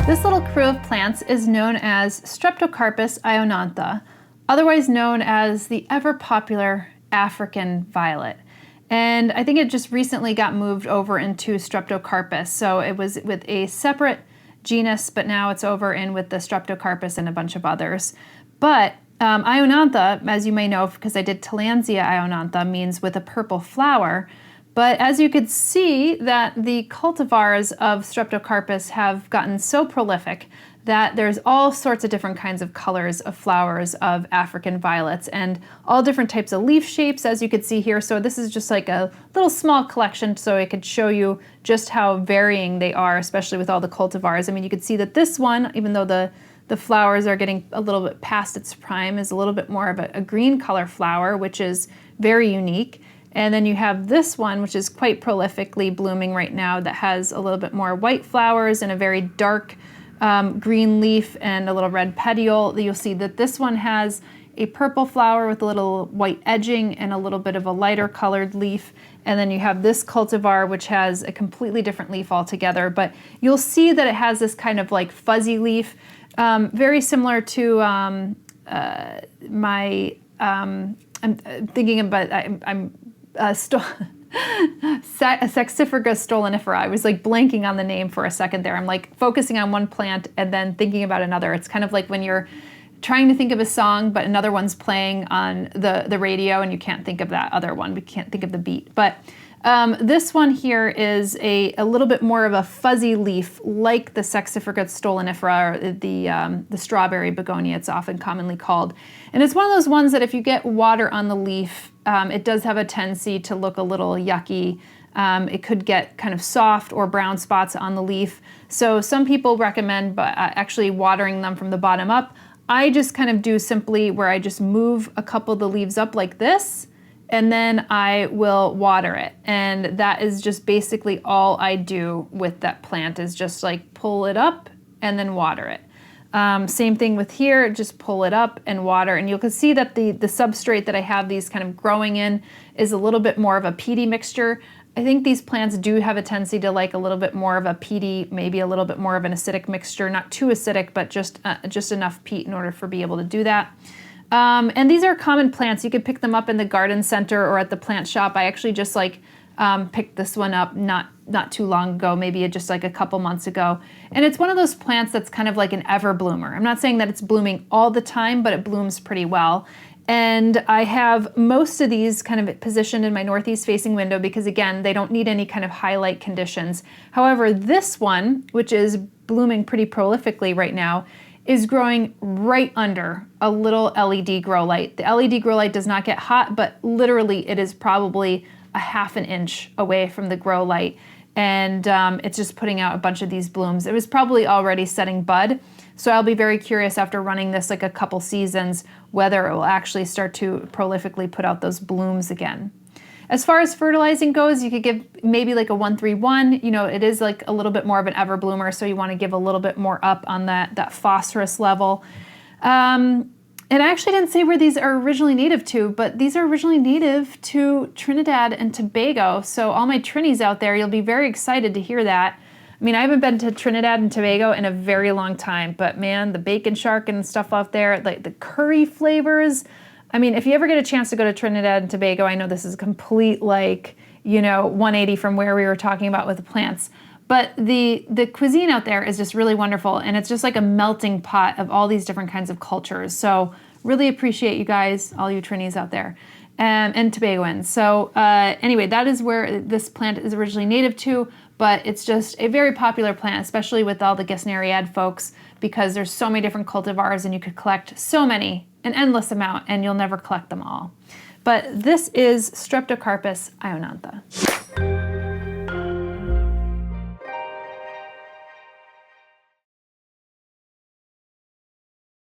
This little crew of plants is known as Streptocarpus ionantha, otherwise known as the ever-popular African violet. And I think it just recently got moved over into Streptocarpus, so it was with a separate genus, but now it's over in with the Streptocarpus and a bunch of others. But ionantha, as you may know, because I did Tanazania ionantha, means with a purple flower. But as you could see, that the cultivars of Streptocarpus have gotten so prolific that there's all sorts of different kinds of colors of flowers of African violets and all different types of leaf shapes, as you could see here. So this is just like a little small collection so I could show you just how varying they are, especially with all the cultivars. I mean, you could see that this one, even though the flowers are getting a little bit past its prime, is a little bit more of a green color flower, which is very unique. And then you have this one, which is quite prolifically blooming right now, that has a little bit more white flowers and a very dark green leaf and a little red petiole. You'll see that this one has a purple flower with a little white edging and a little bit of a lighter colored leaf. And then you have this cultivar, which has a completely different leaf altogether. But you'll see that it has this kind of like fuzzy leaf, very similar to I'm thinking about, Saxiferga stolonifera. I was like blanking on the name for a second there. I'm like focusing on one plant and then thinking about another. It's kind of like when you're trying to think of a song, but another one's playing on the radio and you can't think of that other one. We can't think of the beat. But this one here is a little bit more of a fuzzy leaf, like the Saxiferga stolonifera, or the strawberry begonia, it's often commonly called. And it's one of those ones that if you get water on the leaf, it does have a tendency to look a little yucky. It could get kind of soft or brown spots on the leaf. So some people recommend actually watering them from the bottom up. I just kind of do simply where I just move a couple of the leaves up like this, and then I will water it. And that is just basically all I do with that plant, is just like pull it up and then water it. Same thing with here, just pull it up and water. And you can see that the substrate that I have these kind of growing in is a little bit more of a peaty mixture. I think these plants do have a tendency to like a little bit more of a peaty, maybe a little bit more of an acidic mixture, not too acidic, but just enough peat in order for be able to do that. And these are common plants. You could pick them up in the garden center or at the plant shop. I actually just like picked this one up not too long ago, maybe just like a couple months ago. And it's one of those plants that's kind of like an ever bloomer. I'm not saying that it's blooming all the time, but it blooms pretty well. And I have most of these kind of positioned in my northeast facing window because, again, they don't need any kind of highlight conditions. However, this one, which is blooming pretty prolifically right now, is growing right under a little LED grow light. The LED grow light does not get hot, but literally it is probably a half an inch away from the grow light. And it's just putting out a bunch of these blooms. It was probably already setting bud. So I'll be very curious after running this like a couple seasons whether it will actually start to prolifically put out those blooms again. As far as fertilizing goes, you could give maybe like a 1-3-1. You know, it is like a little bit more of an ever bloomer, so you want to give a little bit more up on that phosphorus level. And I actually didn't say where these are originally native to, but these are originally native to Trinidad and Tobago. So all my Trinis out there, you'll be very excited to hear that. I mean, I haven't been to Trinidad and Tobago in a very long time, but man, the bacon shark and stuff out there, like the curry flavors. I mean, if you ever get a chance to go to Trinidad and Tobago, I know this is a complete, like, you know, 180 from where we were talking about with the plants. But the cuisine out there is just really wonderful, and it's just like a melting pot of all these different kinds of cultures. So really appreciate you guys, all you Trinis out there, and Tobagoans. So anyway, that is where this plant is originally native to, but it's just a very popular plant, especially with all the Gesneriad folks, because there's so many different cultivars and you could collect so many, an endless amount, and you'll never collect them all. But this is Streptocarpus ionantha.